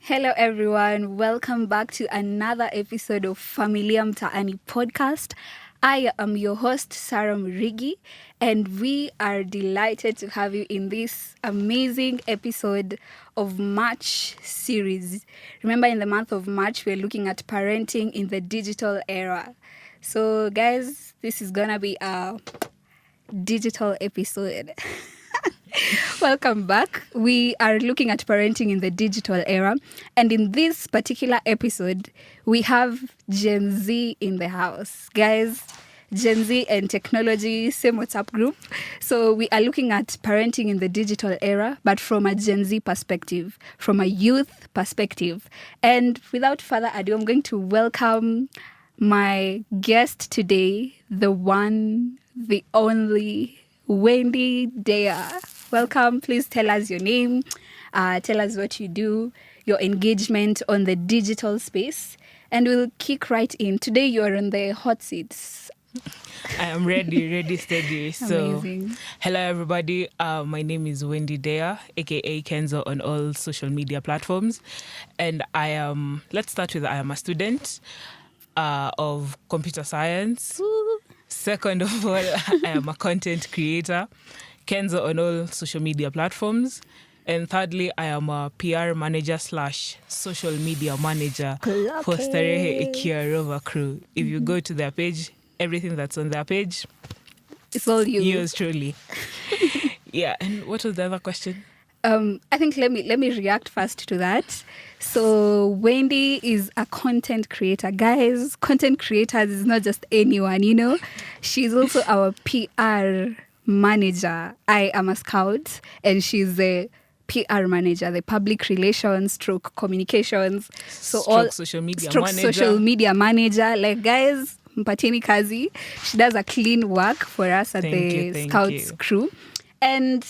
Hello, everyone. Welcome back to another episode of Familia Mtaani podcast. I am your host, Sarah Murigi, and we are delighted to have you in this amazing episode of March series. Remember, in the month of March, we're looking at parenting in the digital era. So, guys, this is going to be a digital episode. Welcome back. We are looking at parenting in the digital era. And in this particular episode, we have Gen Z in the house. Guys, Gen Z and technology, same WhatsApp group. So we are looking at parenting in the digital era, but from a Gen Z perspective, from a youth perspective. And without further ado, I'm going to welcome my guest today, the one, the only, Wendy Deya. Welcome. Please tell us your name, tell us what you do, your engagement on the digital space, and we'll kick right in. Today you're on the hot seats. I am ready, steady. So, Amazing. Hello everybody. My name is Wendy Deya, aka Kenzo on all social media platforms, and let's start with I am a student of computer science. Ooh. Second of all, I am a content creator. Kenzo on all social media platforms. And thirdly, I am a PR manager / social media manager for Starehe Ikia Rover Crew. If you go to their page, everything that's on their page, It's all you. yours truly. Yeah, and what was the other question? I think let me react first to that. So Wendy is a content creator. Guys, content creators is not just anyone, you know. She's also our PR manager. I am a scout and she's the PR manager, the public relations / communications. So Stroke social media manager. social media manager. Like, guys, mpateni kazi. She does a clean work for us at the Scouts crew. And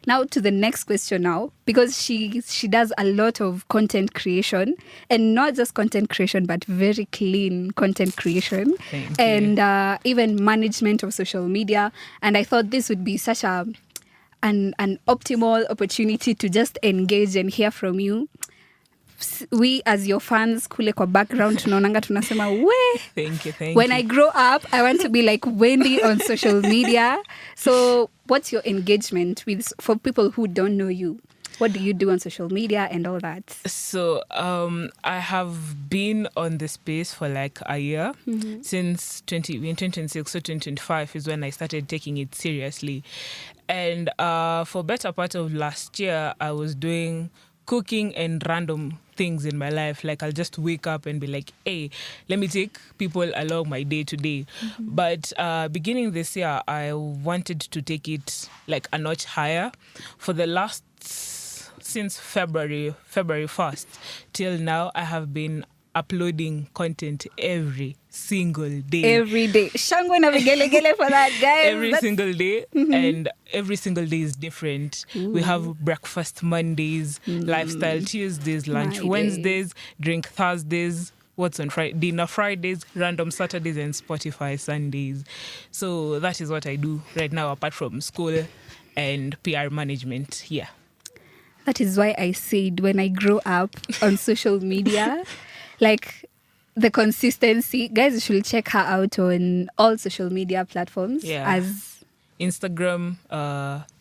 now to the next question now, because she does a lot of content creation, and not just content creation, but very clean content creation. Thank you. Even management of social media. And I thought this would be such an optimal opportunity to just engage and hear from you. We as your fans kule kwa background tunaonanga tunasema we. Thank you. When I grow up, I want to be like Wendy on social media. So what's your engagement for people who don't know you? What do you do on social media and all that? So I have been on the space for like a year. Since 2026, so 2025 is when I started taking it seriously. And for better part of last year, I was doing cooking and random things in my life. Like, I'll just wake up and be like, hey, let me take people along my day to day. But beginning this year, I wanted to take it like a notch higher. For the last, since February 1st till now, I have been uploading content every single day. Every day. Shangwe na vigelegele for that, guys. Every single day. And every single day is different. Ooh. We have breakfast Mondays, lifestyle Tuesdays, lunch Wednesdays, drink Thursdays, what's on Friday, dinner Fridays, random Saturdays, and Spotify Sundays. So that is what I do right now, apart from school and PR management. Yeah. That is why I said when I grow up on social media, like the consistency, guys, you should check her out on all social media platforms. Yeah. As Instagram,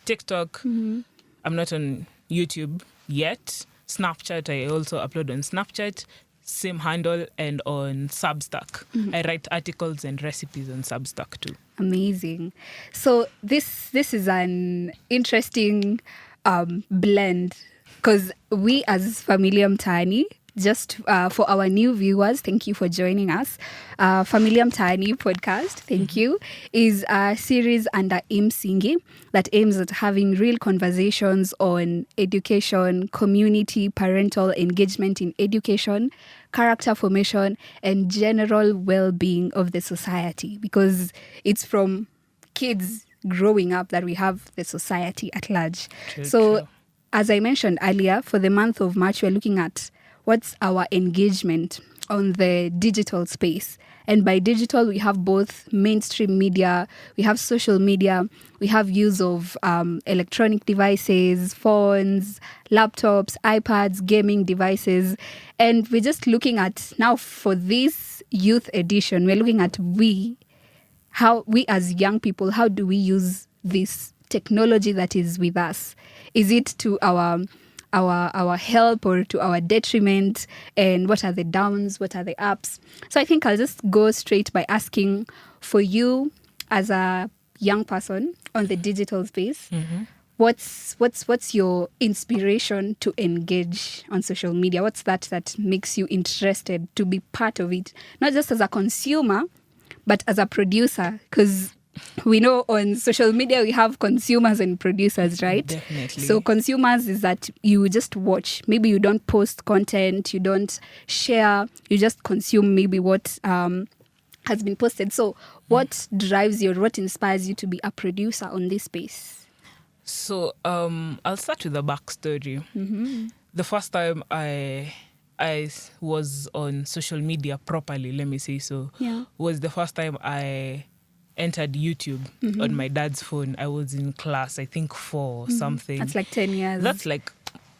TikTok. I'm not on YouTube yet. Snapchat, I also upload on Snapchat, same handle, and on Substack. I write articles and recipes on Substack too. Amazing. So this is an interesting blend, because we as Familia Mtaani, just for our new viewers, thank you for joining us. Familia Mtaani podcast, thank you, is a series under EMsingi that aims at having real conversations on education, community, parental engagement in education, character formation, and general well-being of the society, because it's from kids growing up that we have the society at large. True. As I mentioned earlier, for the month of March, we're looking at what's our engagement on the digital space. And by digital, we have both mainstream media, we have social media, we have use of electronic devices, phones, laptops, iPads, gaming devices. And we're just looking at now for this youth edition, we're looking at how we as young people, how do we use this technology that is with us? Is it to our help or to our detriment? And what are the downs? What are the ups? So I think I'll just go straight by asking for you as a young person on the digital space, what's your inspiration to engage on social media? What's that makes you interested to be part of it? Not just as a consumer, but as a producer, because we know on social media we have consumers and producers, right? Definitely. So consumers is that you just watch. Maybe you don't post content, you don't share, you just consume maybe what has been posted. So what drives you, or what inspires you to be a producer on this space? So I'll start with the backstory. The first time I was on social media properly, let me say so, was the first time I entered YouTube on my dad's phone. I was in class, I think 4 or something. That's like 10 years. That's like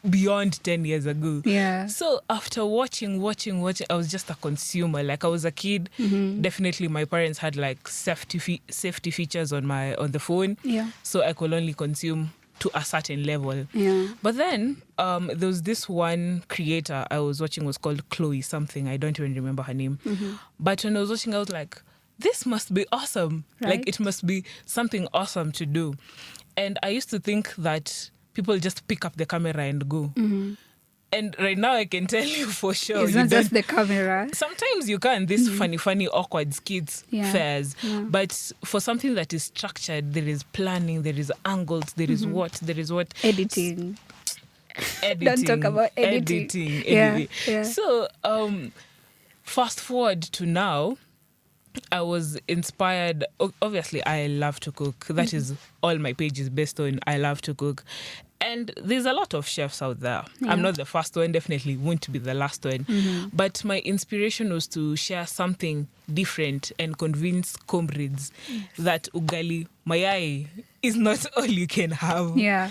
beyond 10 years ago. Yeah. So after watching, I was just a consumer. Like I was a kid. Definitely my parents had like safety features on the phone. Yeah. So I could only consume to a certain level. Yeah. But then there was this one creator I was watching, was called Chloe something. I don't even remember her name. But when I was watching, I was like, this must be awesome. Right. Like it must be something awesome to do. And I used to think that people just pick up the camera and go. And right now I can tell you for sure. It's not just the camera. Sometimes you can, this funny, awkward skits, fairs. Yeah. But for something that is structured, there is planning, there is angles, there is what. Editing. Editing. Don't talk about editing. Yeah. So fast forward to now, I was inspired. Obviously, I love to cook. That is all my page is based on. I love to cook. And there's a lot of chefs out there. Yeah. I'm not the first one, definitely won't be the last one. But my inspiration was to share something different and convince comrades that ugali mayai is not all you can have. Yeah.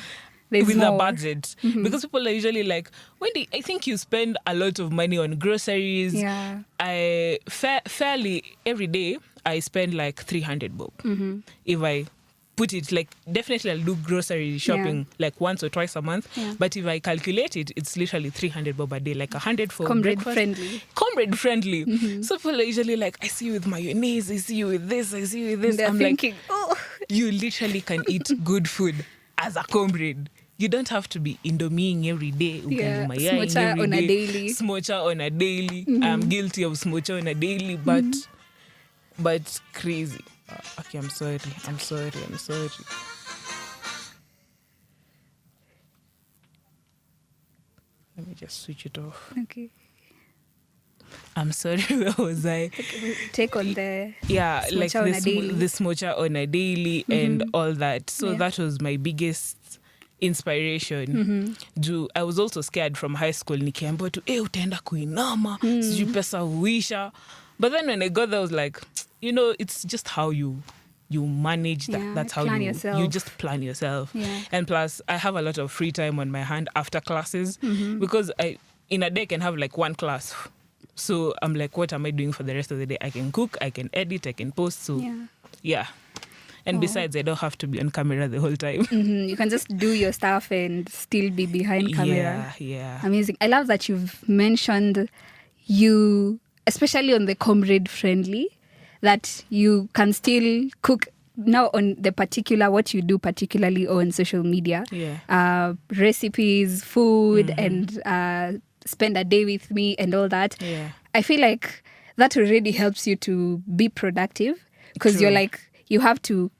There's with more. a budget. Because people are usually like, Wendy, I think you spend a lot of money on groceries. Yeah. I fairly every day I spend like 300 bob. If I put it like, definitely I'll do grocery shopping like once or twice a month. Yeah. But if I calculate it, it's literally 300 bob a day, like 100 for Comrade breakfast. friendly. Comrade friendly. So people are usually like, I see you with mayonnaise, I see you with this, I see you with this. They're I'm thinking, like, you literally can eat good food as a comrade. You don't have to be indomieing every day. Yeah, Mayai smocha every on a day. daily. Smocha on a daily. I'm guilty of smocha on a daily, but crazy. Okay, I'm sorry. Let me just switch it off. Okay. I'm sorry, where was I? Take on the Yeah, like smocha on a daily. the smocha on a daily and all that. So that was my biggest inspiration. I was also scared from high school. Nikiambiwa tu, utaenda kuinama, sijui pesa huisha. But then when I got there, I was like, it's just how you manage that. Yeah, That's how plan you yourself. just plan yourself. Yeah. And plus, I have a lot of free time on my hand after classes because in a day I can have like one class. So I'm like, what am I doing for the rest of the day? I can cook, I can edit, I can post. So yeah. And besides, I don't have to be on camera the whole time. You can just do your stuff and still be behind camera. Yeah. Amazing. I love that you've mentioned you, especially on the comrade friendly, that you can still cook now on the particular, what you do particularly on social media. Yeah. Recipes, food, and spend a day with me and all that. Yeah. I feel like that already helps you to be productive because you're like, you have to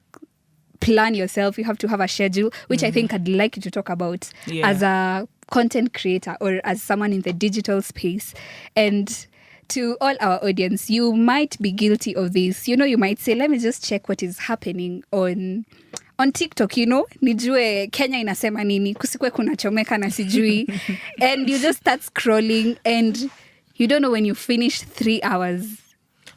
plan yourself, you have to have a schedule, which I think I'd like you to talk about as a content creator or as someone in the digital space. And to all our audience, you might be guilty of this. You might say, let me just check what is happening on TikTok, nijue Kenya inasema nini, kusikwe kuna chomeka na sijui. And you just start scrolling and You don't know when you finish 3 hours.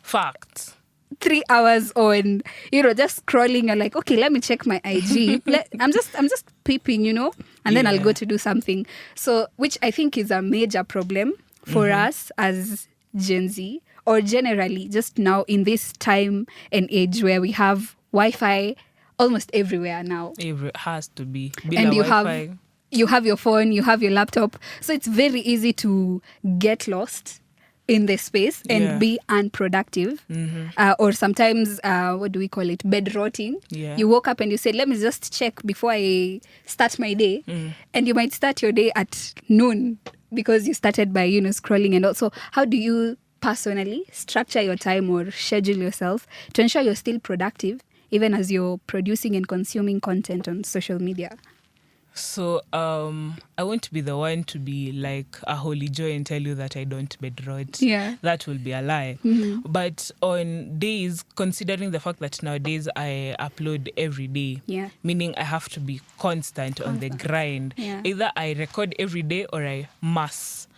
Facts. 3 hours on, just scrolling. You're like, okay, let me check my IG. I'm just peeping, and then I'll go to do something. So, which I think is a major problem for us as Gen Z, or generally just now in this time and age where we have Wi-Fi almost everywhere now. It has to be. And you Wi-Fi. have your phone, you have your laptop. So it's very easy to get lost in the space and be unproductive. Or sometimes, what do we call it? Bed rotting. Yeah. You woke up and you said, let me just check before I start my day. And you might start your day at noon because you started by, scrolling. And also, how do you personally structure your time or schedule yourself to ensure you're still productive, even as you're producing and consuming content on social media? So I won't be the one to be like a holy joy and tell you that I don't bed rot. Yeah. That will be a lie. But on days, considering the fact that nowadays I upload every day, meaning I have to be constant on the grind. Yeah. Either I record every day or I must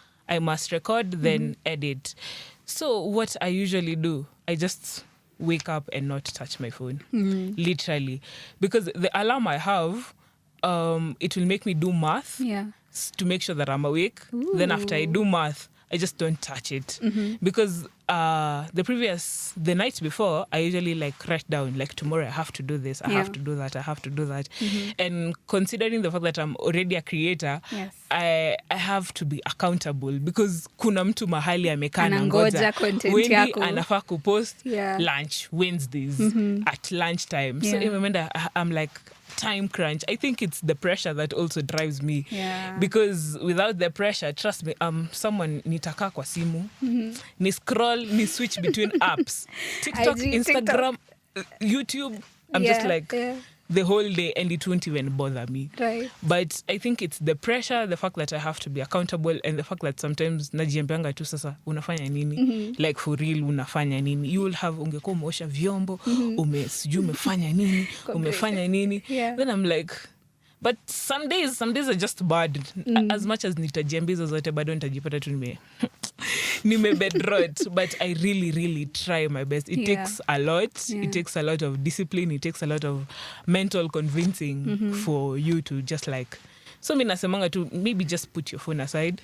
record, then edit. So what I usually do, I just wake up and not touch my phone, literally. Because the alarm I have, it will make me do math to make sure that I'm awake. Ooh. Then after I do math, I just don't touch it. Because the night before, I usually write down, tomorrow I have to do this, I have to do that, I have to do that. And considering the fact that I'm already a creator, I have to be accountable because kuna mtu mahali amekaa na ngoja content yako. Anafaa kupost lunch Wednesdays at lunchtime. So I remember I'm like, time crunch. I think it's the pressure that also drives me. Because without the pressure, trust me, someone nitakaa kwa simu, ni scroll, ni switch between apps. TikTok, Instagram, YouTube. I'm just the whole day, and it won't even bother me. Right. But I think it's the pressure, the fact that I have to be accountable, and the fact that sometimes najiambianga tu sasa unafanya nini? Like for real unafanya nini? You will have ungekuwa umeosha vyombo, sijui umefanya nini? Umefanya nini? Then I'm like, but some days are just bad. As much as nitajiambia hizo zote bado nitajipata tu nime bed rot. But I really, really try my best. It takes a lot. It takes a lot of discipline. It takes a lot of mental convincing for you to just so mi nasemanga tu, maybe just put your phone aside.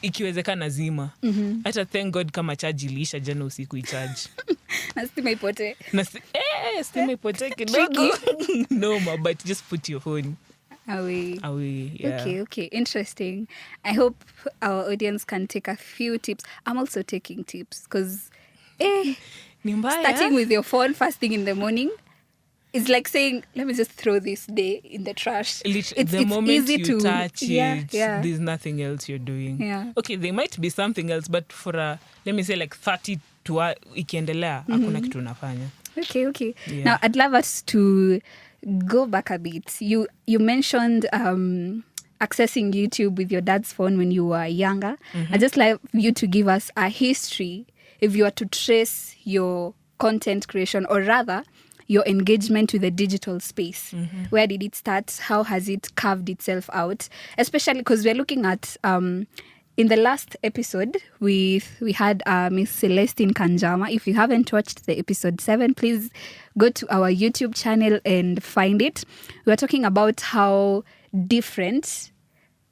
Ikiwezekana zima. Hata thank God kama charge iliisha jana usiku i-charge. Na stima ipote. Stima ipote kidogo. No, but just put your phone away. Yeah. Okay. Interesting. I hope our audience can take a few tips. I'm also taking tips because starting with your phone first thing in the morning, it's like saying, let me just throw this day in the trash. It's moment easy you to touch it, there's nothing else you're doing. Okay, there might be something else, but for let me say 30 to ikiendelea, hakuna kitu unafanya. Okay. Yeah. Now, I'd love us to go back a bit. You mentioned accessing YouTube with your dad's phone when you were younger. I'd just like you to give us a history if you were to trace your content creation, or rather, your engagement with the digital space. Where did it start? How has it carved itself out? Especially because we're looking at, in the last episode, we had Miss Celestine Kanjama. If you haven't watched the episode 7, please go to our YouTube channel and find it. We were talking about how different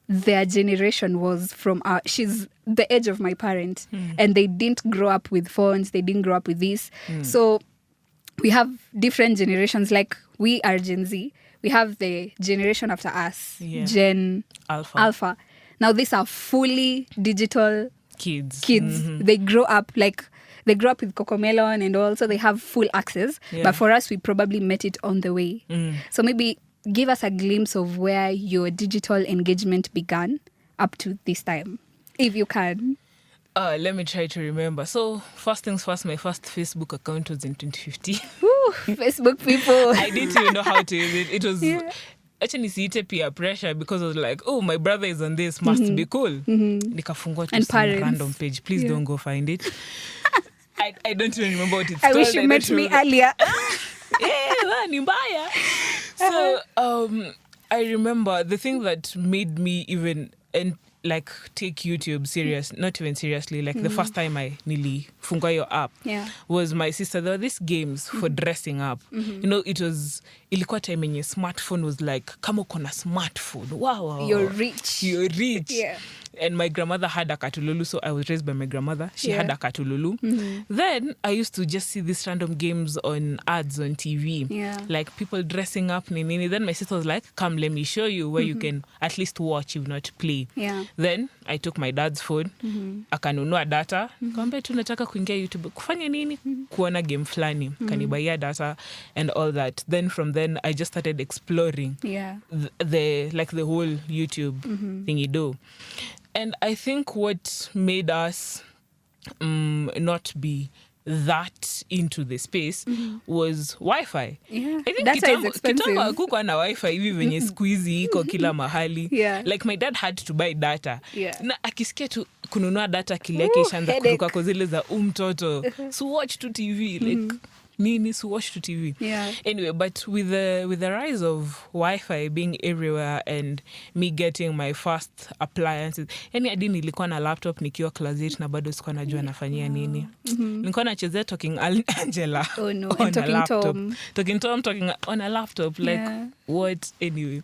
their generation was from she's the age of my parents, and they didn't grow up with phones, they didn't grow up with this. So we have different generations. Like we are Gen Z. We have the generation after us, Gen Alpha. Now these are fully digital kids. They grow up with Cocomelon and all, so they have full access. But for us, we probably met it on the way. So maybe give us a glimpse of where your digital engagement began up to this time, if you can. Let me try to remember. So, first things first, my first Facebook account was in 2015. Woo, Facebook people. I didn't even know how to use it. It was actually siite peer pressure because I was like, oh, my brother is on this, must be cool. Nikafungua to some random page. Please don't go find it. I don't even remember what it's called. I wish you met me earlier. Ni mbaya. So, I remember the thing that made me even... and like take YouTube serious, not even seriously. Like the first time I nilifungua your app was my sister. There were these games for dressing up. You know, ilikuwa time yenye smartphone was like, kama uko na smartphone, wow. You're rich. Yeah. And my grandmother had a katululu, so I was raised by my grandmother. She had a katululu. Then I used to just see these random games on ads on TV. Like people dressing up. Nini. Then my sister was like, come, let me show you where you can at least watch, if not play. Then I took my dad's phone. Akanunua data. Kaambia tu nataka kuingia YouTube. Kufanya nini? Kuona game flani. Kanibaiya data and all that. Then from then I just started exploring the whole YouTube thingy do. And I think what made us not be that into the space was Wi-Fi. I think data is expensive. Kitambo hakukuwa na Wi-Fi hivi venye siku hizi iko kila mahali. Like my dad had to buy data. Na akisikia tu kununua data kile yake ishaanza kuruka kwa zile za mtoto. So watch to TV like nini, so watch to TV. Anyway, but with the rise of Wi-Fi being everywhere and me getting my first appliances, yani hadi nilikuwa na laptop nikiwa class 8 na bado sikuwa najua nafanyia nini. Nilikuwa nachezea Talking Angela on a laptop. Talking Tom on a laptop, like what anyway.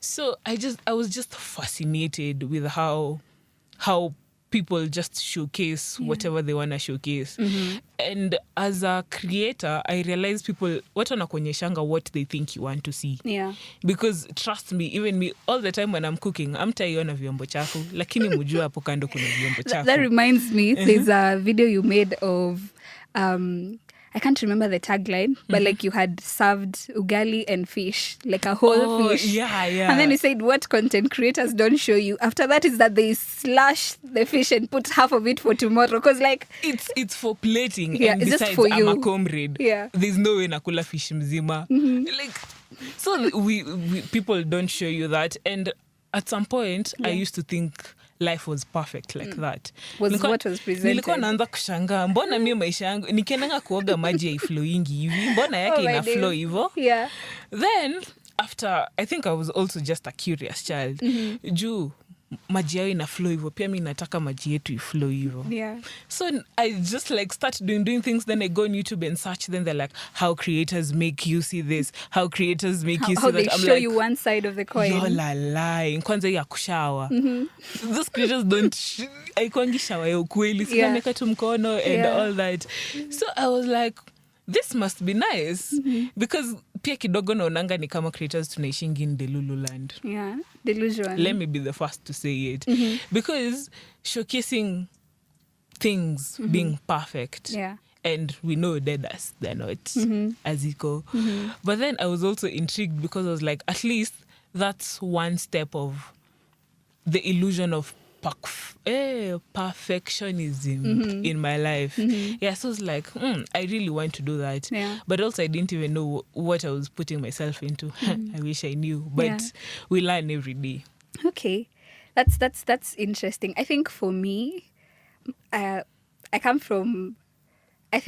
So I was just fascinated with how people just showcase whatever they want to showcase. And as a creator, I realize people watu wanakuonyeshanga what they think you want to see. Because trust me, even me, all the time when I'm cooking, amtaiona vyombo chako, lakini mujua hapo kando kuna vyombo chako. That reminds me, there's a video you made of I can't remember the tagline, but like you had served ugali and fish, like a whole fish. And then you said what content creators don't show you after that is that they slash the fish and put half of it for tomorrow. Because like it's for plating. And besides, just for you. I'm a comrade. There's no way nakula fish mzima. Like, so we people don't show you that. And at some point, I used to think life was perfect like that. What was presented. Nilikuwa naanza kushangaa mbona mimi maisha yangu nikiendanga kuoga maji haiflowingi hivi, mbona yake ina flow hivyo. Then after, I think I was also just a curious child. Juu maji yao ina flow hivyo, pia mimi nataka maji yetu iflow hivyo. So I just like start doing things. Then I go on YouTube and search. Then they're like, how creators make you see this, how creators make you see that. How they show you one side of the coin. You're lying. Kwanza ya kushawa. Those creators don't haikuangi shawa ya ukweli. Sinameka tu mkono and all that. So I was like, this must be nice. Because pia kidogo naonanga ni kama creators tunaishingi in Delululand. Delusion. Let me be the first to say it. Because showcasing things being perfect. And we know that they're not aziko. But then I was also intrigued because I was like, at least that's one step of the illusion of perfectionism in my life. So it's like, I really want to do that. But also I didn't even know what I was putting myself into. I wish I knew. But we learn every day. Okay. That's interesting. I think for me, I come from, I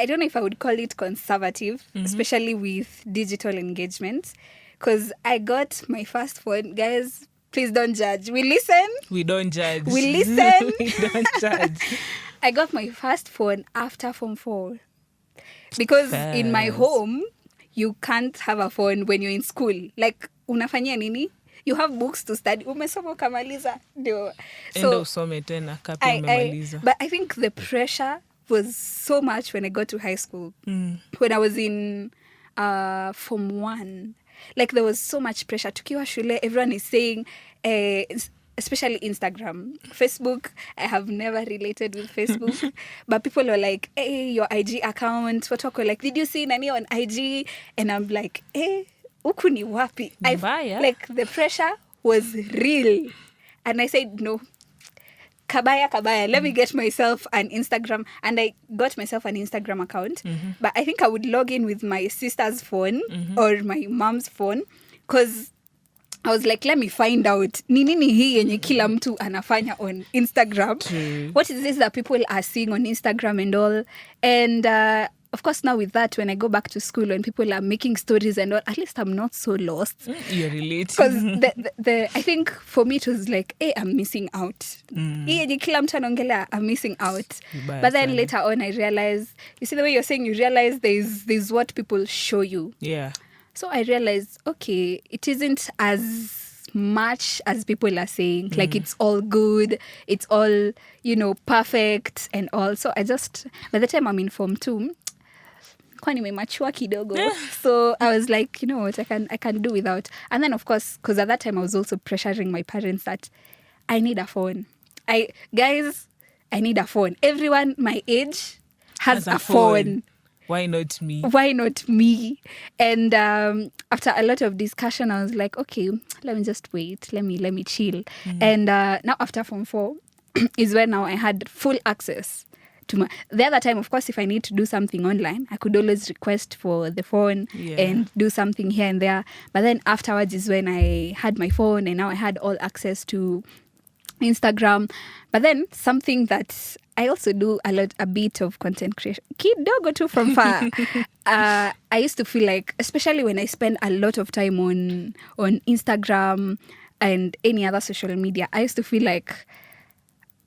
don't know if I would call it conservative, especially with digital engagements. Because I got my first phone, guys. Please don't judge. We listen. We don't judge. We listen. We don't judge. I got my first phone after Form 4. Because in my home, you can't have a phone when you're in school. Like, unafanyia nini? You have books to study. Umesoma ukamaliza. So, usome tena kapi umemaliza. But I think the pressure was so much when I got to high school. When I was in Form 1. Like there was so much pressure. Tukiwa shule, everyone is saying, especially Instagram. Facebook, I have never related with Facebook. But people were like, hey, your IG account. Watu wako like, did you see nani on IG? And I'm like, hey, huku ni wapi? Like the pressure was real. And I said, no. Kabaya, let me get myself an Instagram. And I got myself an Instagram account. But I think I would log in with my sister's phone or my mom's phone. Because I was like, let me find out. Ni nini hii yenye kila mtu anafanya on Instagram? What is this that people are seeing on Instagram and all? And of course, now with that, when I go back to school, when people are making stories and all, at least I'm not so lost. You relate. Because I think for me, it was like, hey, I'm missing out. I'm missing out. But then later on, I realized, you see the way you're saying, you realize there's what people show you. Yeah. So I realized, okay, it isn't as much as people are saying. Like, it's all good, it's all, perfect and all. So I just, by the time I'm in Form 2, kwani nimemachua kidogo. So I was like, you know what, I can do without. And then, of course, because at that time I was also pressuring my parents that I need a phone. I need a phone. Everyone my age has a phone. Why not me? Why not me? And after a lot of discussion, I was like, okay, let me just wait. Let me chill. And now after Form 4 is where now I had full access to the other time. Of course, if I need to do something online, I could always request for the phone and do something here and there. But then afterwards is when I had my phone, and now I had all access to Instagram. But then something that I also do a bit of content creation. Kidogo too from far. I used to feel like, especially when I spend a lot of time on Instagram and any other social media, I used to feel like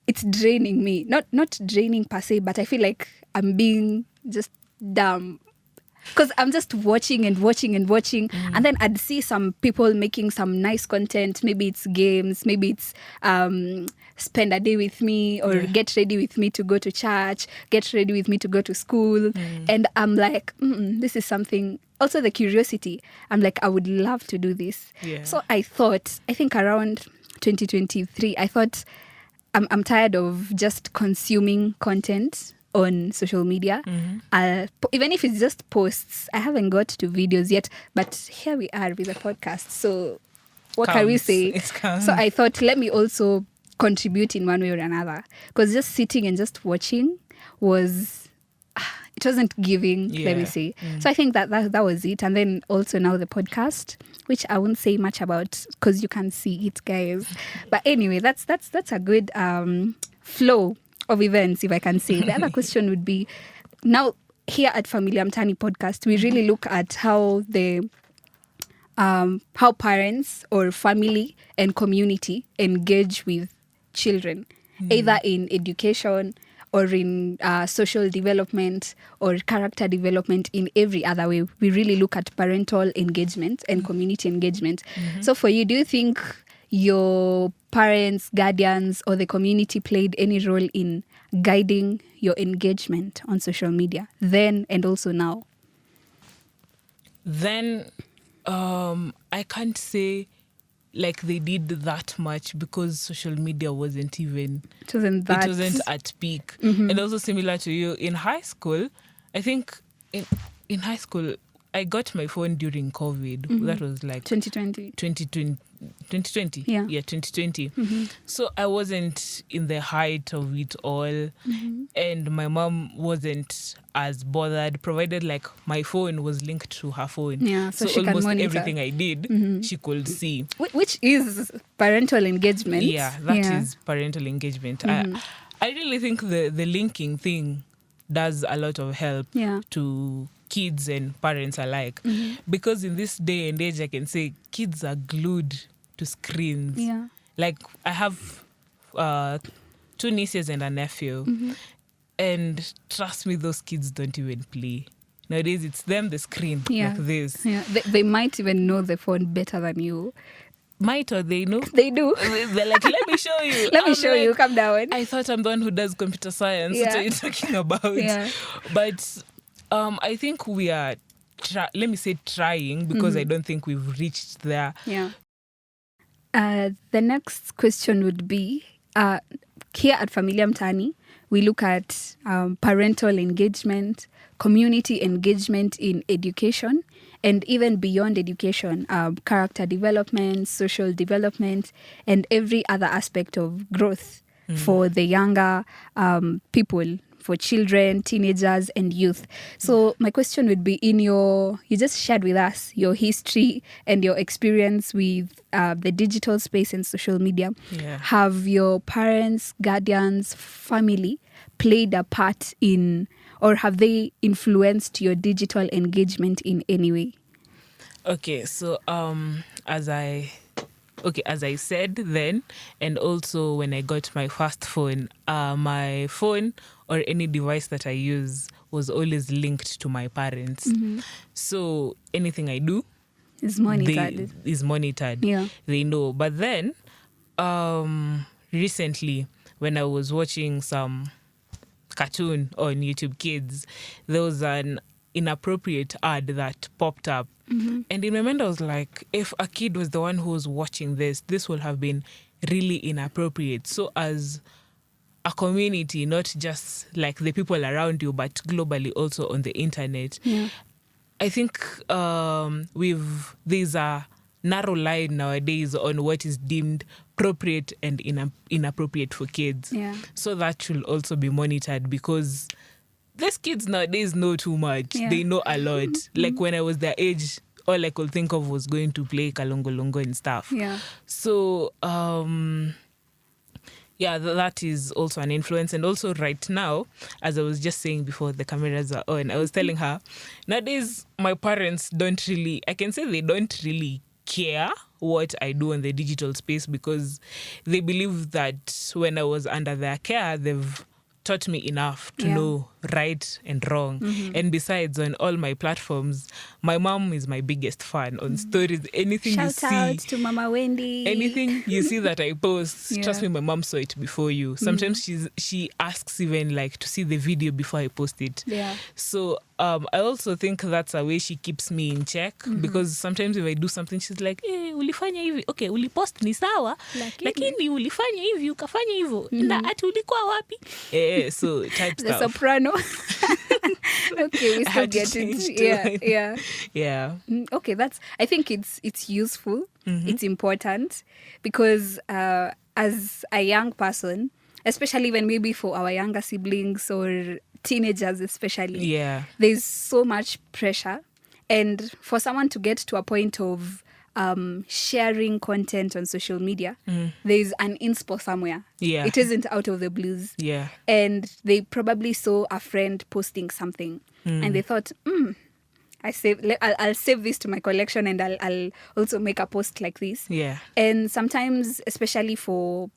it's draining me. Not draining per se, but I feel like I'm being just dumb. Because I'm just watching and watching and watching. And then I'd see some people making some nice content. Maybe it's games. Maybe it's spend a day with me, or get ready with me to go to church. Get ready with me to go to school. And I'm like, this is something. Also the curiosity. I'm like, I would love to do this. Yeah. So I think around 2023, I thought I'm tired of just consuming content on social media. Even if it's just posts, I haven't got to videos yet, but here we are with a podcast. So what can we say? So I thought, let me also contribute in one way or another, because just sitting and just watching it wasn't giving, let me say. So I think that was it. And then also now the podcast, which I won't say much about because you can see it, guys. But anyway, that's a good flow of events, if I can say. The other question would be, now here at Familia Mtaani podcast, we really look at how how parents or family and community engage with children, either in education or in social development or character development. In every other way, we really look at parental engagement and community engagement. So for you, do you think your parents, guardians, or the community played any role in guiding your engagement on social media then and also now? Then I can't say like they did that much, because social media wasn't at peak. And also similar to you, in high school, I think in high school I got my phone during COVID. That was like 2020. Yeah, 2020. So I wasn't in the height of it all, and my mom wasn't as bothered, provided like my phone was linked to her phone. Yeah, so she almost can monitor everything I did, she could see. Which is parental engagement. Yeah, that is parental engagement. I really think the linking thing does a lot of help to kids and parents alike. Because in this day and age, I can say kids are glued to screens. Yeah. Like, I have 2 nieces and a nephew. And trust me, those kids don't even play. Nowadays, it's them, the screen, like this. Yeah. They might even know the phone better than you. Might, or they know? They do. They're like, let me show you. Let me show you. Come down. I thought I'm the one who does computer science. What are you talking about? Yeah. But I think we are, let me say trying, because I don't think we've reached there. Yeah. The next question would be, here at Familia Mtaani, we look at parental engagement, community engagement in education, and even beyond education, character development, social development, and every other aspect of growth for the younger people, for children, teenagers, and youth. So my question would be, you just shared with us your history and your experience with the digital space and social media. Yeah. Have your parents, guardians, family played a part in or have they influenced your digital engagement in any way? Okay, so as I said then, and also when I got my first phone, my phone or any device that I use was always linked to my parents. So anything I do Is monitored. is monitored. Yeah. They know. But then recently, when I was watching some cartoon on YouTube Kids, there was an inappropriate ad that popped up. And in my mind, I was like, if a kid was the one who was watching this would have been really inappropriate. So as a community, not just like the people around you, but globally also on the internet, I think there's a narrow line nowadays on what is deemed appropriate and inappropriate for kids. Yeah. So that should also be monitored, because these kids nowadays know too much. Yeah. They know a lot. Like when I was their age, all I could think of was going to play kalongolongo and stuff. Yeah. So, that is also an influence. And also right now, as I was just saying before the cameras are on, I was telling her, nowadays my parents don't really care what I do in the digital space, because they believe that when I was under their care, they've taught me enough to know right and wrong. And besides, on all my platforms, my mom is my biggest fan. On stories, anything you see, Shout out to Mama Wendy. anything you see that I post, trust me, my mom saw it before you. Sometimes she asks even like to see the video before I post it. Yeah. So I also think that's a way she keeps me in check, because sometimes if I do something, she's like, ulifanya hivi, okay, ulipost ni sawa, lakini ulifanya hivi, ukafanya hivyo, na ati ulikuwa wapi? So type The stuff. soprano. Okay, we still get it. Yeah. Okay, I think it's useful. It's important, because as a young person, especially when maybe for our younger siblings or teenagers especially, there's so much pressure. And for someone to get to a point of sharing content on social media, there's an inspo somewhere. It isn't out of the blues. And they probably saw a friend posting something and they thought, I'll save this to my collection, and I'll also make a post like this. And sometimes, especially for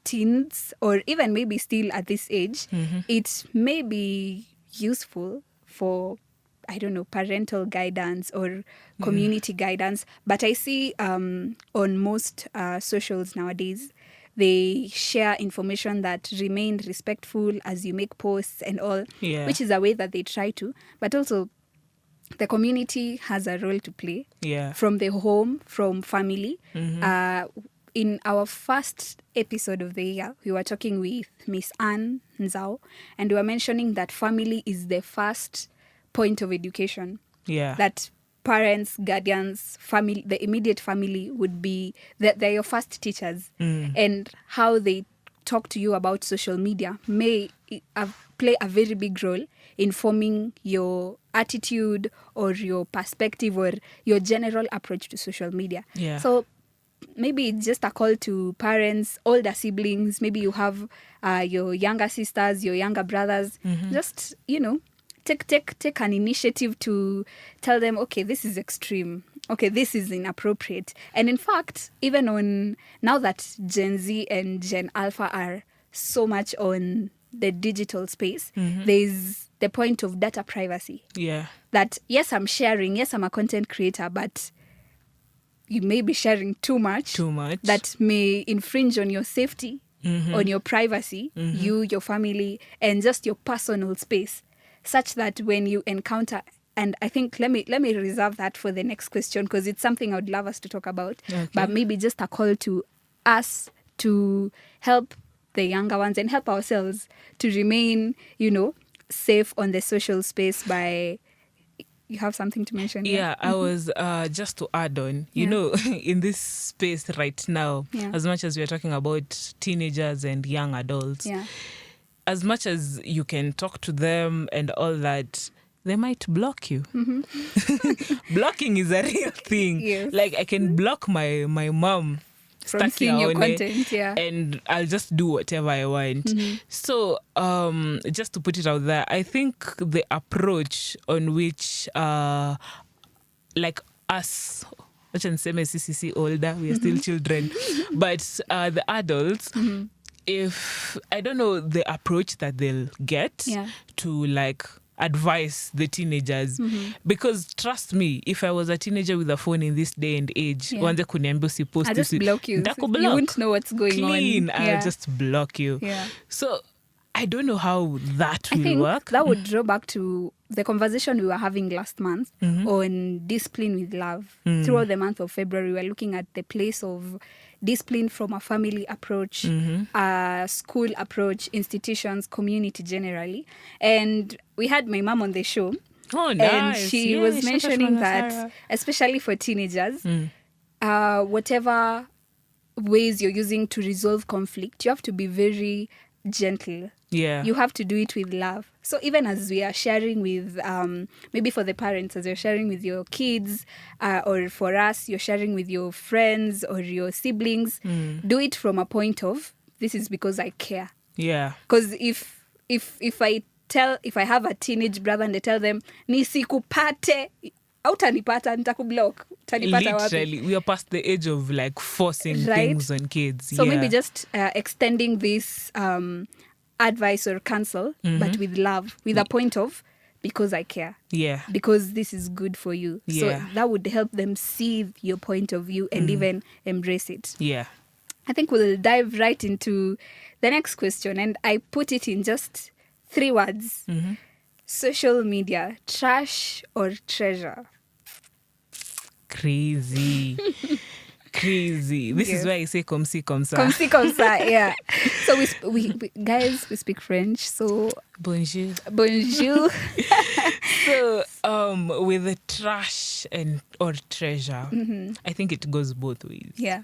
teens, or even maybe still at this age, it may be useful for, I don't know, parental guidance or community guidance. But I see on most socials nowadays, they share information that remain respectful as you make posts and all, which is a way that they try to. But also, the community has a role to play from the home, from family. In our first episode of the year, we were talking with Miss Ann Nzao, and we were mentioning that family is the first point of education. That parents, guardians, family, the immediate family would be, they're your first teachers. And how they talk to you about social media may play a very big role in forming your attitude or your perspective or your general approach to social media. So maybe it's just a call to parents, older siblings. Maybe you have your younger sisters, your younger brothers. Just, take an initiative to tell them, okay, this is extreme. Okay, this is inappropriate. And in fact, even on now that Gen Z and Gen Alpha are so much on the digital space, there's the point of data privacy. That, yes, I'm sharing, yes, I'm a content creator, but you may be sharing too much. That may infringe on your safety, on your privacy, you, your family, and just your personal space, such that when you encounter, and I think let me reserve that for the next question, because it's something I would love us to talk about, but maybe just a call to us to help the younger ones and help ourselves to remain, safe on the social space by... You have something to mention? I was just to add on, in this space right now, as much as we're talking about teenagers and young adults, as much as you can talk to them and all that, they might block you. Blocking is a real thing. Like, I can block my mom from Staki seeing your aone, content, yeah. and I'll just do whatever I want. So just to put it out there, I think the approach on which like us, CCC older, we are still children, but the adults, if I don't know the approach that they'll get to like advise the teenagers, because trust me, if I was a teenager with a phone in this day and age, wanze kuniambia usipost, I'll just block you. Nitakublock. You won't know what's going Clean, on. I'll just block you. So I don't know how that will work. That would draw back to the conversation we were having last month on discipline with love. Throughout the month of February, we were looking at the place of discipline from a family approach, a school approach, institutions, community generally. And we had my mom on the show. Oh, nice. And she was mentioning that, especially for teenagers, whatever ways you're using to resolve conflict, you have to be very gentle. Yeah. You have to do it with love. So even as we are sharing with, maybe for the parents, as you're sharing with your kids, or for us, you're sharing with your friends or your siblings, do it from a point of, this is because I care. Yeah. Because if I have a teenage brother and I tell them, nisikupate, hautanipata, nitakublock. Literally, we are past the age of like forcing things on kids. So maybe just extending this advice or counsel, but with love, with a point of, because I care. Yeah. Because this is good for you. Yeah. So that would help them see your point of view and even embrace it. Yeah. I think we'll dive right into the next question. And I put it in just 3 words. Social media, trash or treasure? Crazy. This is why I say comme si, comme ça. Comme si, comme ça, yeah. So we guys, we speak French, so bonjour. So with the trash or treasure, I think it goes both ways. Yeah.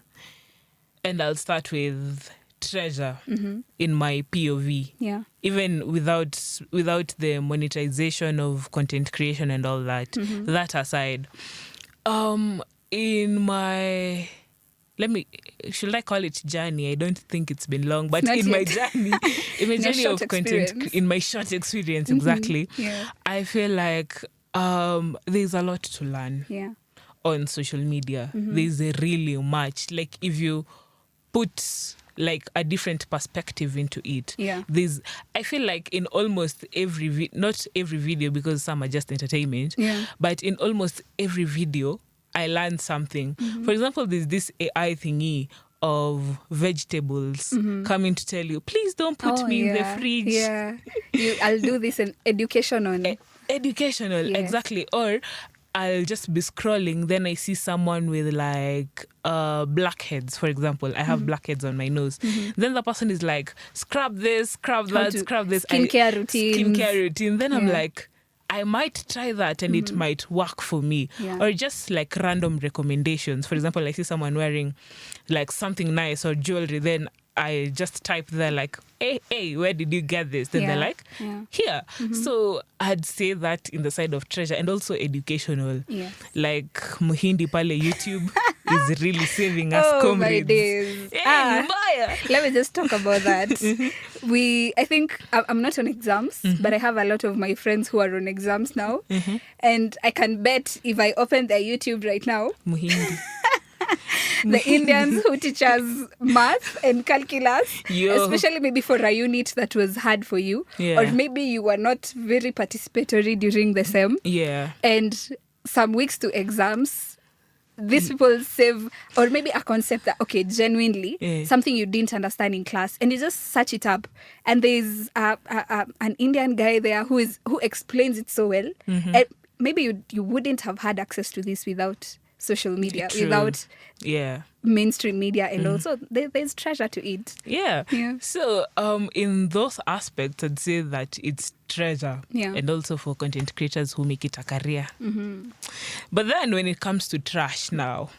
And I'll start with treasure in my POV. Yeah. Even without the monetization of content creation and all that. That aside, in my, should I call it journey? I don't think it's been long, but in my journey of content, in my short experience, exactly, I feel like there's a lot to learn on social media. There's really much. Like if you put like a different perspective into it. Yeah. I feel like in almost every not every video, because some are just entertainment, but in almost every video I learned something. For example, there's this AI thingy of vegetables coming to tell you, please don't put me in the fridge. Yeah. I'll do this in educational. Educational, exactly. Or I'll just be scrolling, then I see someone with like blackheads, for example. I have blackheads on my nose. Then the person is like, scrub this, scrub that, scrub this. Skincare routine. Then I'm like, I might try that and it might work for me. Yeah. Or just like random recommendations. For example, I see someone wearing like something nice or jewelry, then I just type there like, hey, where did you get this? Then they're like, here. So I'd say that in the side of treasure and also educational. Yes. Like Muhindi Pale YouTube is really saving us comrades. My days. Let me just talk about that. I think I'm not on exams, but I have a lot of my friends who are on exams now. And I can bet if I open their YouTube right now, Muhindi. The Indians who teach us math and calculus, especially maybe for a unit that was hard for you, or maybe you were not very participatory during the SEM, and some weeks to exams, these people save, or maybe a concept that, okay, genuinely, something you didn't understand in class, and you just search it up, and there's an Indian guy there who explains it so well, and maybe you wouldn't have had access to this without social media, without mainstream media, and also there's treasure to it. Yeah. So in those aspects, I'd say that it's treasure, and also for content creators who make it a career. But then when it comes to trash now,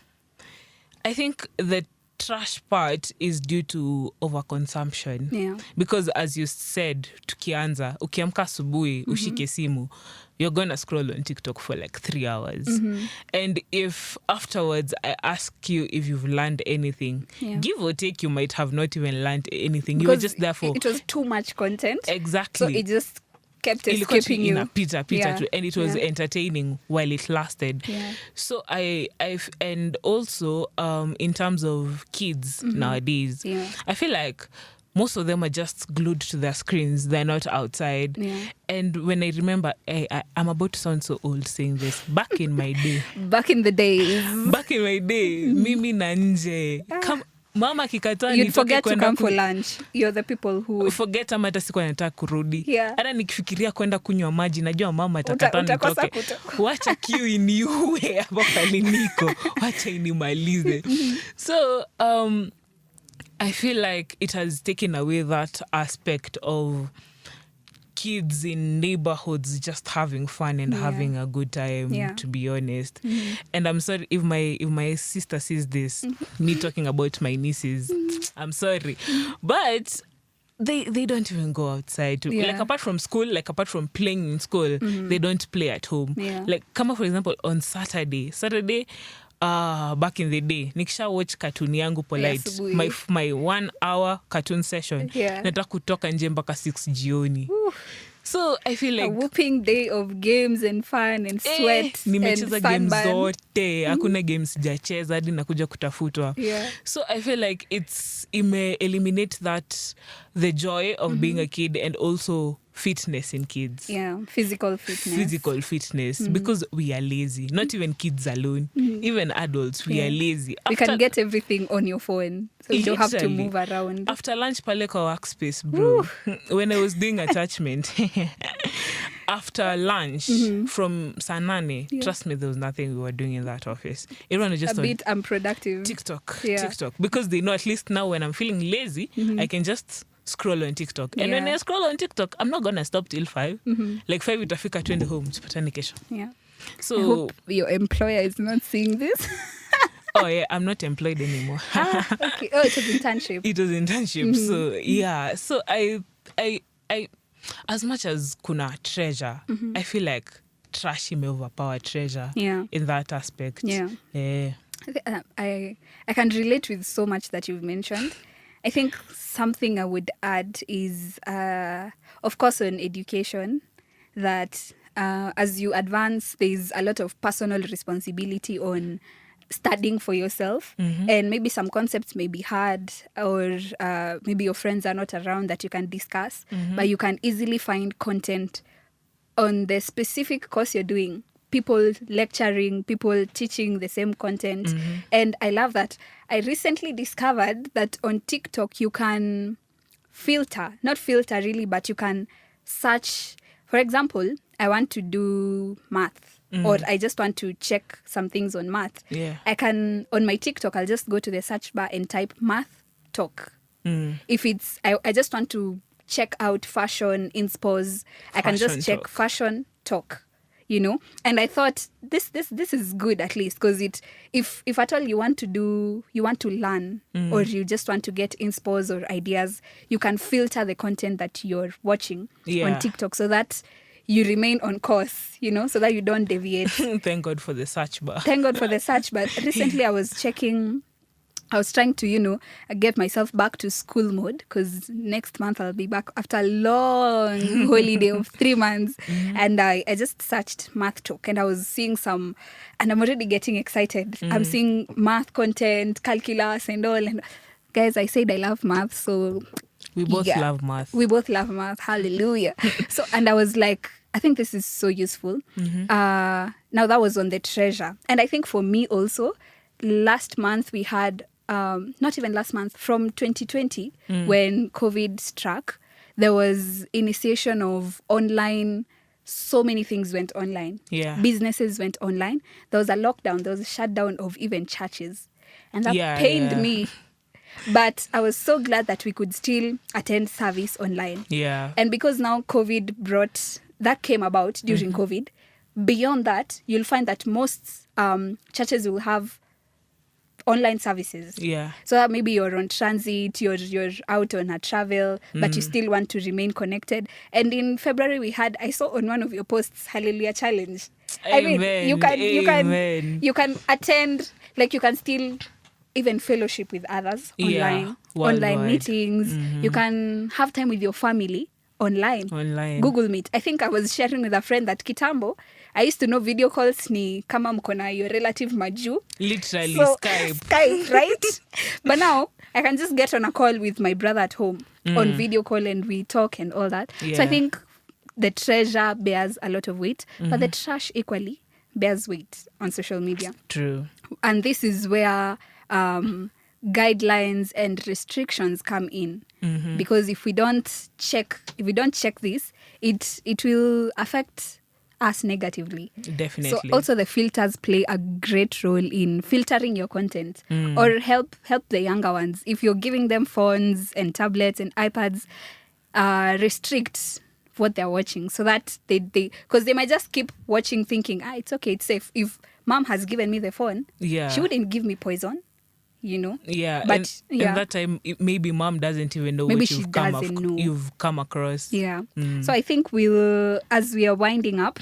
I think the trash part is due to overconsumption. Yeah. Because as you said, tukianza, ukiamka asubuhi, ushike simu, you're going to scroll on TikTok for like 3 hours. And if afterwards I ask you if you've learned anything, give or take, you might have not even learned anything. Because you were just there for... It was too much content. Exactly. So it just kept escaping you. And it was entertaining while it lasted. Yeah. So and also in terms of kids nowadays, I feel like most of them are just glued to their screens. They're not outside. Yeah. And when I remember, I'm about to sound so old saying this. Back in my day. Back in the days. Mimi na nje. Mama kikataa you'd forget to come for lunch. You're the people who forget ama hata siku anataka kurudi. Hata nikifikiria kwenda kunywa maji najua mama atakataa nitoke. Wacha kiu iniue hapo pale niko. Wacha inimalize. So I feel like it has taken away that aspect of kids in neighborhoods just having fun and having a good time, to be honest. And I'm sorry if my sister sees this, me talking about my nieces, I'm sorry. But they don't even go outside. Like apart from school, like apart from playing in school, they don't play at home. Like come for example on Saturday, back in the day nikisha watch cartoon yangu polite, my 1 hour cartoon session, nataka kutoka nje mpaka 6 jioni. So I feel like a whooping day of games and fun and sweat. Nimecheza games zote, hakuna games sijacheza hadi nakuja kutafutwa. So I feel like it may eliminate the joy of being a kid and also fitness in kids. Physical fitness. Because we are lazy. Not even kids alone. Even adults, we are lazy. You can get everything on your phone. So you don't have to move around. After lunch, pale kwa workspace, bro. When I was doing attachment, after lunch from Sanane, trust me, there was nothing we were doing in that office. Everyone was just a bit unproductive. TikTok. Because they know at least now when I'm feeling lazy, I can just scroll on TikTok. And when I scroll on TikTok, I'm not gonna stop till 5. Like 5 itafika twende home, tupatane kesho. So I hope your employer is not seeing this. Oh yeah, I'm not employed anymore. Okay. Oh, it was internship. So I as much as kuna treasure, I feel like trash may overpower treasure in that aspect. I can relate with so much that you've mentioned. I think something I would add is, of course, on education, that as you advance, there's a lot of personal responsibility on studying for yourself. And maybe some concepts may be hard, or maybe your friends are not around that you can discuss, but you can easily find content on the specific course you're doing. People lecturing, people teaching the same content. And I love that. I recently discovered that on TikTok, you can not filter really, but you can search. For example, I want to do math, or I just want to check some things on math. I can, on my TikTok, I'll just go to the search bar and type math talk. If it's, I just want to check out fashion inspos, I can just check fashion talk. And I thought this is good, at least, because if at all you want to learn, or you just want to get inspos or ideas, you can filter the content that you're watching on TikTok so that you remain on course, so that you don't deviate. Thank God for the search bar. Recently I was trying to, get myself back to school mode, because next month I'll be back after a long holiday of 3 months. And I just searched math talk, and I was seeing some, and I'm already getting excited. I'm seeing math content, calculus and all. And guys, I said I love math, so we both love math. Hallelujah. So, and I was like, I think this is so useful. Now that was on the treasure. And I think for me also, last month we had, not even last month, from 2020, when COVID struck, there was initiation of online. So many things went online. Businesses went online. There was a lockdown. There was a shutdown of even churches. And that pained me. But I was so glad that we could still attend service online. And because now COVID came about during COVID, beyond that, you'll find that most churches will have online services. Yeah. So maybe you're on transit, you're out on a travel, but you still want to remain connected. And in February I saw on one of your posts, Hallelujah Challenge. I mean, you can attend, like you can still even fellowship with others online, online meetings. You can have time with your family online. Google Meet. I think I was sharing with a friend that kitambo, I used to know video calls ni kama mkona your relative maju. Literally so, Skype, right? But now I can just get on a call with my brother at home on video call and we talk and all that. So I think the treasure bears a lot of weight, but the trash equally bears weight on social media. True. And this is where guidelines and restrictions come in. Because if we don't check this, it will affect us negatively. Definitely. So also the filters play a great role in filtering your content or help the younger ones. If you're giving them phones and tablets and iPads, restrict what they're watching so that they because they might just keep watching thinking, it's okay, it's safe. If mom has given me the phone, she wouldn't give me poison. Yeah, but in that time, maybe mom doesn't even know what you've come across. Yeah. So I think as we are winding up,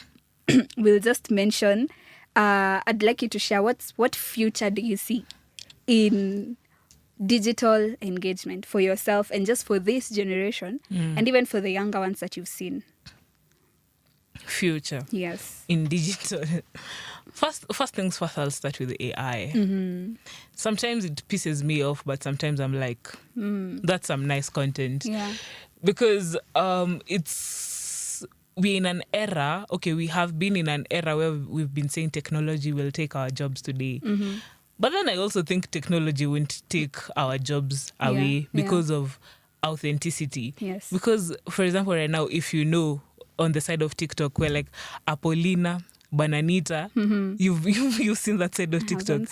we'll just mention, I'd like you to share what future do you see in digital engagement for yourself and just for this generation and even for the younger ones that you've seen. Future. Yes. In digital. First things first, I'll start with the AI. Sometimes it pisses me off, but sometimes I'm like, that's some nice content. Yeah. Because we're in an era, we have been in an era where we've been saying technology will take our jobs today. But then I also think technology won't take our jobs away because of authenticity. Yes. Because, for example, right now, if you know, on the side of TikTok, where like Apolina, Bananita, you've seen that side of TikTok.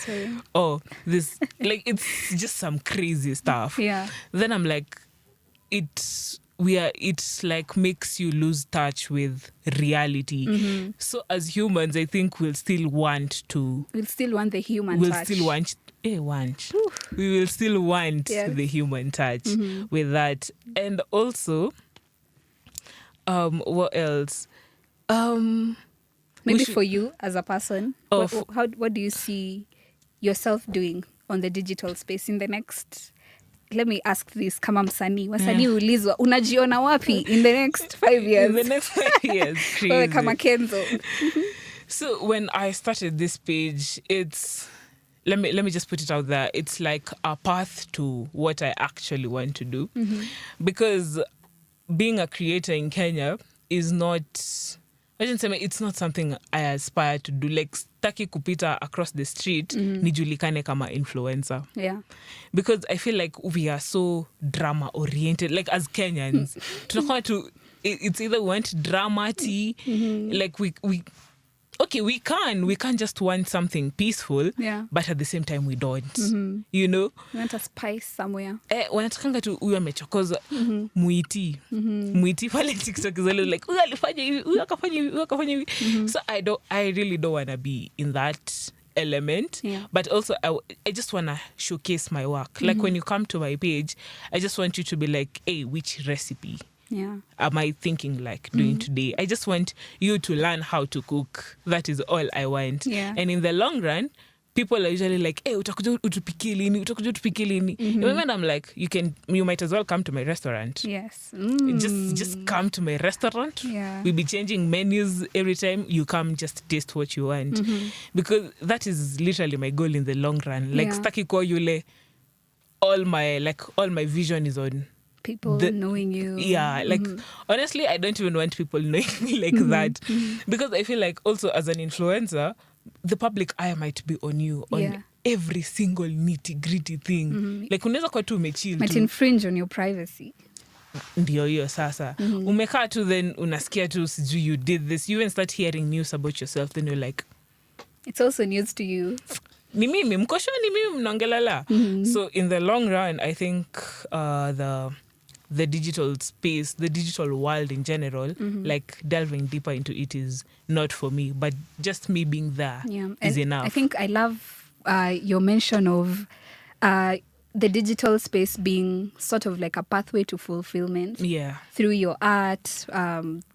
Oh, this it's just some crazy stuff. Yeah. Then I'm like, it's like makes you lose touch with reality. So as humans, I think we'll still want the human touch. We will still want the human touch with that. And also, what else? Maybe for you as a person, what do you see yourself doing on the digital space in the next? Let me ask this kama msanii. Wasanii ulizwa, unajiona wapi in the next 5 years? In the next 5 years, crazy. Kama Kenzo. So when I started this page, it's let me just put it out there. It's like a path to what I actually want to do, because being a creator in Kenya is not. It's not something I aspire to do. Like, staki kupita across the street, nijulikane kama influencer. Yeah. Because I feel like we are so drama-oriented. Like, as Kenyans, it's either we want drama-tea, like we can just want something peaceful, but at the same time we don't. You know? We want a spice somewhere. Wanatakanga tu huyu amechokoza muiti pale TikTok is always like huyu alifanya hivi, huyu akafanya hivi. So I really don't want to be in that element, but also I just want to showcase my work. Like when you come to my page, I just want you to be like, hey, which recipe am I thinking like doing today? I just want you to learn how to cook. That is all I want. And in the long run, people are usually like, hey, utakuja utupikie lini? And I'm like, you might as well come to my restaurant. Yes. Just come to my restaurant. We'll be changing menus every time you come, just taste what you want. Because that is literally my goal in the long run. Like staki kwa yule, all my vision is on people knowing you. Yeah, like honestly, I don't even want people knowing me like that. Because I feel like also as an influencer, the public eye might be on you on every single nitty-gritty thing. Like unaweza kwa tu umechill might infringe on your privacy. Ndio hiyo sasa. Umekaa tu then unasikia tu sijui you did this. You even start hearing news about yourself, then you're like, it's also news to you. Ni mimi mnaongelala. So in the long run, I think the digital space, the digital world in general, like delving deeper into it is not for me, but just me being there is enough. I think I love your mention of the digital space being sort of like a pathway to fulfillment. Yeah. Through your art,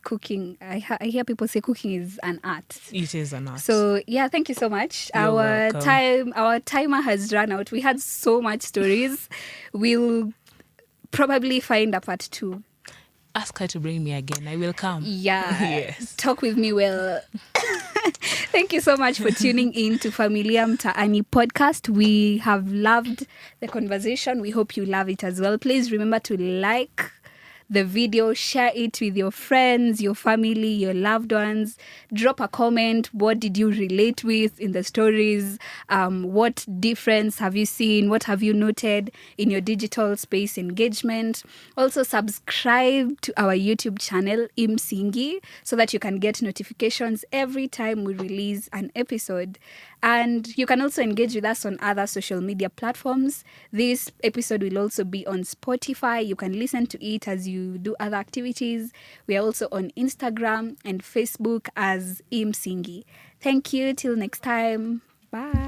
cooking. I hear people say cooking is an art. It is an art. So yeah, thank you so much. You're welcome. Our timer has run out. We had so much stories. We'll probably find a part 2. Ask her to bring me again. I will come. Yeah. Yes. Talk with me well. Thank you so much for tuning in to Familia Mtaani podcast. We have loved the conversation. We hope you love it as well. Please remember to like the video, share it with your friends, your family, your loved ones. Drop a comment. What did you relate with in the stories? What difference have you seen? What have you noted in your digital space engagement? Also, subscribe to our YouTube channel, EMsingi, so that you can get notifications every time we release an episode. And you can also engage with us on other social media platforms. This episode will also be on Spotify. You can listen to it as you do other activities. We are also on Instagram and Facebook as EMsingi. Thank you. Till next time. Bye.